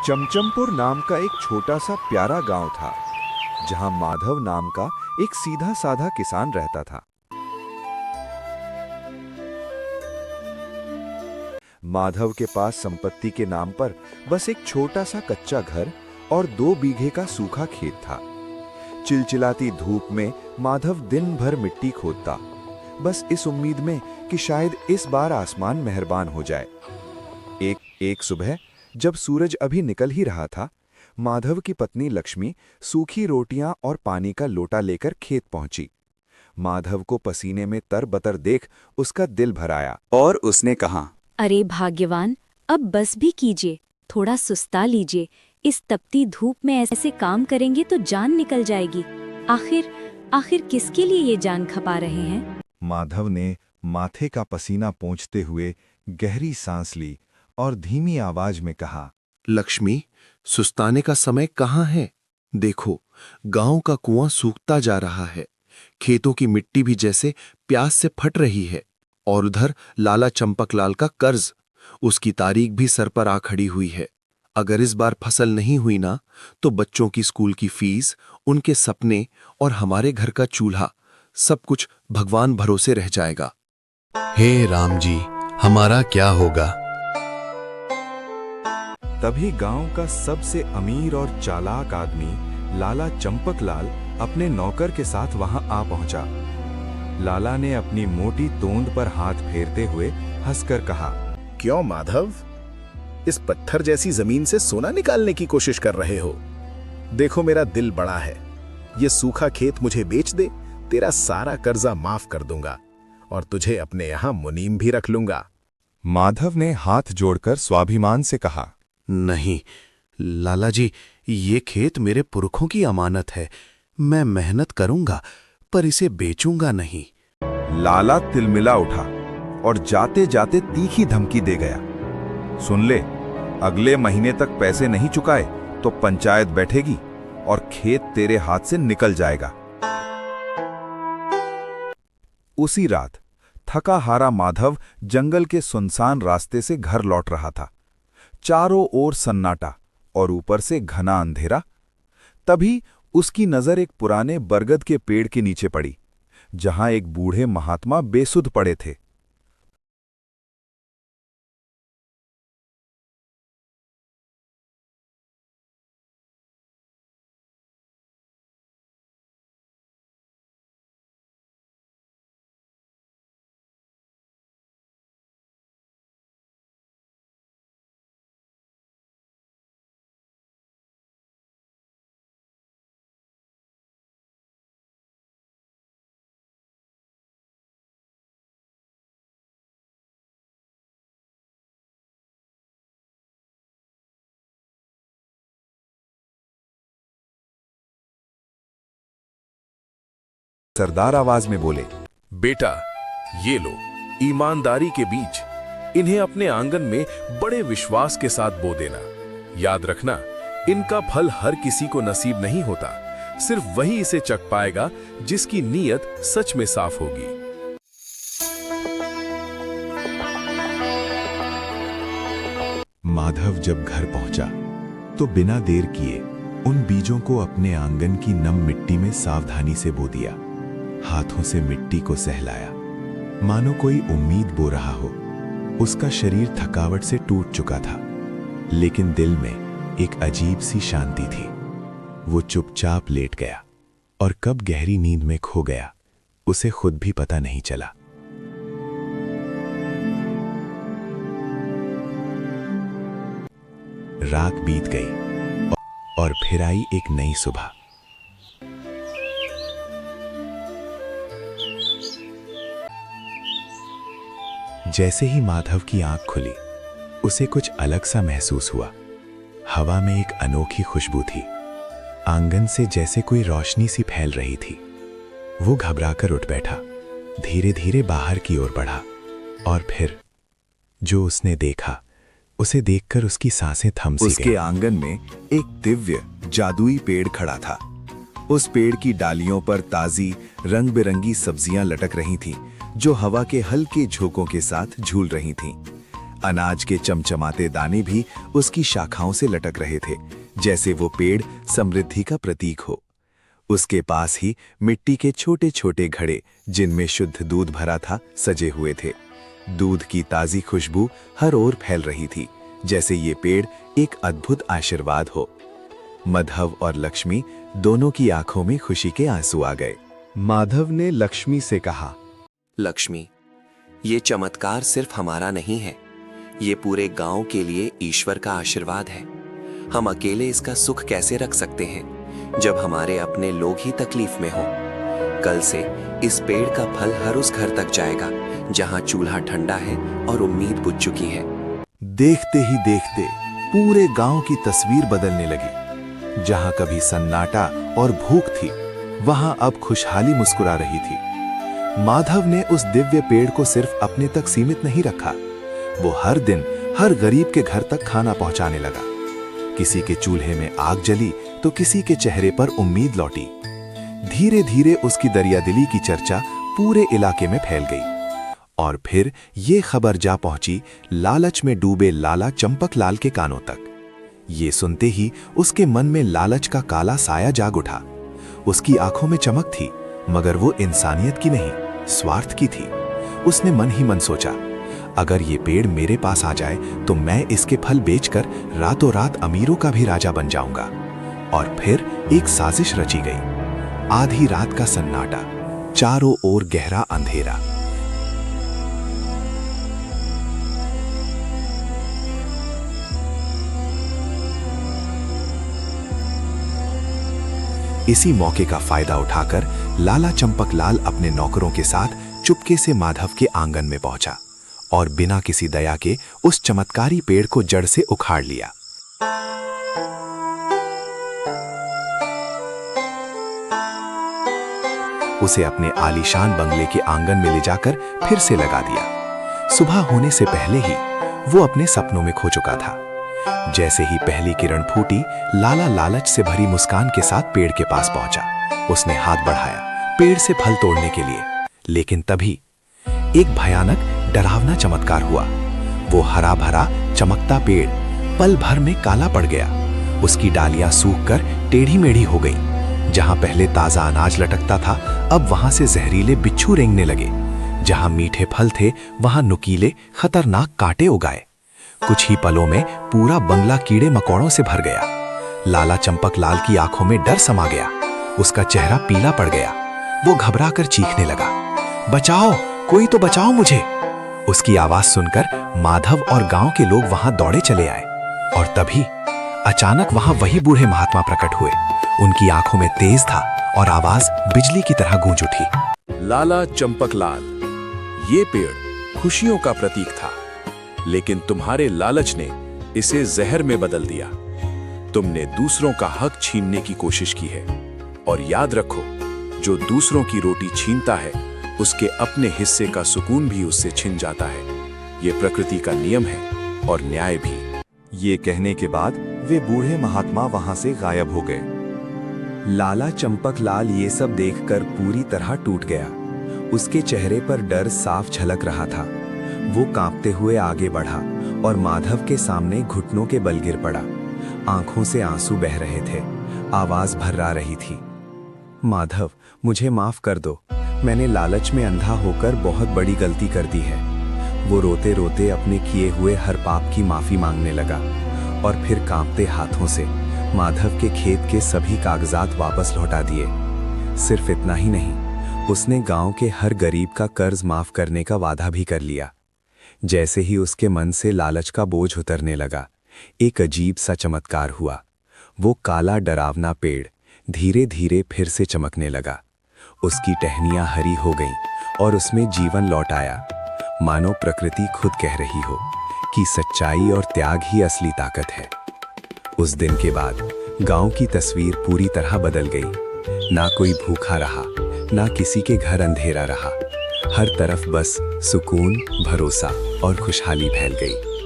चमचमपुर नाम का एक छोटा सा प्यारा गांव था, जहां माधव नाम का एक सीधा साधा किसान रहता था। माधव के पास संपत्ति के नाम पर बस एक छोटा सा कच्चा घर और 2 बीघे का सूखा खेत था। चिलचिलाती धूप में माधव दिन भर मिट्टी खोदता, बस इस उम्मीद में कि शायद इस बार आसमान मेहरबान हो जाए। एक सुबह जब सूरज अभी निकल ही रहा था, माधव की पत्नी लक्ष्मी सूखी रोटियां और पानी का लोटा लेकर खेत पहुंची। माधव को पसीने में तरबतर देख उसका दिल भर आया और उसने कहा, अरे भाग्यवान, अब बस भी कीजिए, थोड़ा सुस्ता लीजिए। इस तपती धूप में ऐसे काम करेंगे तो जान निकल जाएगी। आखिर किसके लिए ये जान खपा रहे हैं? माधव ने माथे का पसीना पोंछते हुए गहरी सांस ली और धीमी आवाज में कहा, लक्ष्मी, सुस्ताने का समय कहाँ है? देखो, गांव का कुआं सूखता जा रहा है, खेतों की मिट्टी भी जैसे प्यास से फट रही है। और उधर लाला चंपकलाल का कर्ज, उसकी तारीख भी सर पर आ खड़ी हुई है। अगर इस बार फसल नहीं हुई ना, तो बच्चों की स्कूल की फीस, उनके सपने और हमारे घर का चूल्हा, सब कुछ भगवान भरोसे रह जाएगा। हे राम जी, हमारा क्या होगा? तभी गांव का सबसे अमीर और चालाक आदमी लाला चंपकलाल अपने नौकर के साथ वहां आ पहुंचा। लाला ने अपनी मोटी तोंद पर हाथ फेरते हुए हंसकर कहा, क्यों माधव, इस पत्थर जैसी जमीन से सोना निकालने की कोशिश कर रहे हो? देखो, मेरा दिल बड़ा है, ये सूखा खेत मुझे बेच दे, तेरा सारा कर्जा माफ कर दूंगा और तुझे अपने यहां मुनीम भी रख लूंगा। माधव ने हाथ जोड़कर स्वाभिमान से कहा, नहीं लाला जी, ये खेत मेरे पुरखों की अमानत है। मैं मेहनत करूंगा, पर इसे बेचूंगा नहीं। लाला तिलमिला उठा और जाते जाते तीखी धमकी दे गया, सुन ले, अगले महीने तक पैसे नहीं चुकाए तो पंचायत बैठेगी और खेत तेरे हाथ से निकल जाएगा। उसी रात थका हारा माधव जंगल के सुनसान रास्ते से घर लौट रहा था। चारों ओर सन्नाटा और ऊपर से घना अंधेरा। तभी उसकी नजर एक पुराने बरगद के पेड़ के नीचे पड़ी, जहां एक बूढ़े महात्मा बेसुध पड़े थे। सरदार आवाज में बोले, बेटा, ये लो, ईमानदारी के बीज, इन्हें अपने आंगन में बड़े विश्वास के साथ बो देना। याद रखना, इनका फल हर किसी को नसीब नहीं होता, सिर्फ वही इसे चख पाएगा जिसकी नीयत सच में साफ होगी। माधव जब घर पहुंचा तो बिना देर किए उन बीजों को अपने आंगन की नम मिट्टी में सावधानी से बो दिया। हाथों से मिट्टी को सहलाया, मानो कोई उम्मीद बो रहा हो। उसका शरीर थकावट से टूट चुका था, लेकिन दिल में एक अजीब सी शांति थी। वो चुपचाप लेट गया और कब गहरी नींद में खो गया, उसे खुद भी पता नहीं चला। रात बीत गई और फिर आई एक नई सुबह। जैसे ही माधव की आंख खुली, उसे कुछ अलग सा महसूस हुआ। हवा में एक अनोखी खुशबू थी, आंगन से जैसे कोई रोशनी सी फैल रही थी। वो घबराकर उठ बैठा, धीरे धीरे बाहर की ओर बढ़ा और फिर जो उसने देखा, उसे देखकर उसकी सांसें थम सी गईं। उसके आंगन में एक दिव्य जादुई पेड़ खड़ा था। उस पेड़ की डालियों पर ताजी रंग बिरंगी सब्जियां लटक रही थीं, जो हवा के हल्के झोंकों के साथ झूल रही थीं। अनाज के चमचमाते दाने भी उसकी शाखाओं से लटक रहे थे, जैसे वो पेड़ समृद्धि का प्रतीक हो। उसके पास ही मिट्टी के छोटे छोटे घड़े, जिनमें शुद्ध दूध भरा था, सजे हुए थे। दूध की ताजी खुशबू हर ओर फैल रही थी, जैसे ये पेड़ एक अद्भुत आशीर्वाद हो। माधव और लक्ष्मी दोनों की आंखों में खुशी के आंसू आ गए। माधव ने लक्ष्मी से कहा, लक्ष्मी, ये चमत्कार सिर्फ हमारा नहीं है, ये पूरे गांव के लिए ईश्वर का आशीर्वाद है। हम अकेले इसका सुख कैसे रख सकते हैं जब हमारे अपने लोग ही तकलीफ में हो। कल से इस पेड़ का फल हर उस घर तक जाएगा जहां चूल्हा ठंडा है और उम्मीद बुझ चुकी है। देखते ही देखते पूरे गांव की तस्वीर बदलने लगी। जहां कभी सन्नाटा और भूख थी, वहां अब खुशहाली मुस्कुरा रही थी। माधव ने उस दिव्य पेड़ को सिर्फ अपने तक सीमित नहीं रखा, वो हर दिन हर गरीब के घर तक खाना पहुंचाने लगा। किसी के चूल्हे में आग जली तो किसी के चेहरे पर उम्मीद लौटी। धीरे धीरे उसकी दरियादिली की चर्चा पूरे इलाके में फैल गई। और फिर ये खबर जा पहुंची लालच में डूबे लाला चंपक लाल के कानों तक। ये सुनते ही उसके मन में लालच का काला साया जाग उठा। उसकी आंखों में चमक थी, मगर वो इंसानियत की नहीं, स्वार्थ की थी। उसने मन ही मन सोचा, अगर ये पेड़ मेरे पास आ जाए तो मैं इसके फल बेचकर रातों रात अमीरों का भी राजा बन जाऊंगा। और फिर एक साजिश रची गई। आधी रात का सन्नाटा, चारों ओर गहरा अंधेरा। इसी मौके का फायदा उठाकर लाला चंपक लाल अपने नौकरों के साथ चुपके से माधव के आंगन में पहुंचा और बिना किसी दया के उस चमत्कारी पेड़ को जड़ से उखाड़ लिया। उसे अपने आलीशान बंगले के आंगन में ले जाकर फिर से लगा दिया। सुबह होने से पहले ही वो अपने सपनों में खो चुका था। जैसे ही पहली किरण फूटी, लाला लालच से भरी मुस्कान के साथ पेड़ के पास पहुंचा। उसने हाथ बढ़ाया पेड़ से फल तोड़ने के लिए, लेकिन तभी एक भयानक डरावना चमत्कार हुआ। वो हरा भरा चमकता पेड़ पल भर में काला पड़ गया। उसकी डालियां सूखकर टेढ़ी मेढ़ी हो गईं। जहां पहले ताजा अनाज लटकता था, अब वहां से जहरीले बिच्छू रेंगने लगे। जहां मीठे फल थे, वहां नुकीले खतरनाक कांटे उगाए। कुछ ही पलों में पूरा बंगला कीड़े मकोड़ों से भर गया। लाला चंपक लाल की आंखों में डर समा गया। उसका चेहरा पीला पड़ गया। वो घबराकर चीखने लगा, बचाओ, कोई तो बचाओ मुझे। उसकी आवाज सुनकर माधव और गांव के लोग वहां दौड़े चले आए। और तभी अचानक वहां वही बूढ़े महात्मा प्रकट हुए। उनकी आंखों में तेज था और आवाज बिजली की तरह गूंज उठी। लाला चंपक लाल, ये पेड़ खुशियों का प्रतीक था, लेकिन तुम्हारे लालच ने इसे जहर में बदल दिया। तुमने दूसरों का हक छीनने की कोशिश की है। और याद रखो, जो दूसरों की रोटी छीनता है, उसके अपने हिस्से का सुकून भी उससे छिन जाता है। ये प्रकृति का नियम है और न्याय भी। ये कहने के बाद वे बूढ़े महात्मा वहां से गायब हो गए। लाला चंपक लाल ये सब देखकर पूरी तरह टूट गया। उसके चेहरे पर डर साफ झलक रहा था। वो कांपते हुए आगे बढ़ा और माधव के सामने घुटनों के बल गिर पड़ा। आंखों से आंसू बह रहे थे, आवाज भर्रा रही थी। माधव, मुझे माफ कर दो। मैंने लालच में अंधा होकर बहुत बड़ी गलती कर दी है। वो रोते रोते अपने किए हुए हर पाप की माफी मांगने लगा और फिर कांपते हाथों से माधव के खेत के सभी कागजात वापस लौटा दिए। सिर्फ इतना ही नहीं, उसने गांव के हर गरीब का कर्ज माफ करने का वादा भी कर लिया। जैसे ही उसके मन से लालच का बोझ उतरने लगा, एक अजीब सा चमत्कार हुआ। वो काला डरावना पेड़ धीरे धीरे फिर से चमकने लगा। उसकी टहनियां हरी हो गईं और उसमें जीवन लौट आया, मानो प्रकृति खुद कह रही हो कि सच्चाई और त्याग ही असली ताकत है। उस दिन के बाद गांव की तस्वीर पूरी तरह बदल गई। ना कोई भूखा रहा, ना किसी के घर अंधेरा रहा। हर तरफ बस सुकून, भरोसा और खुशहाली फैल गई।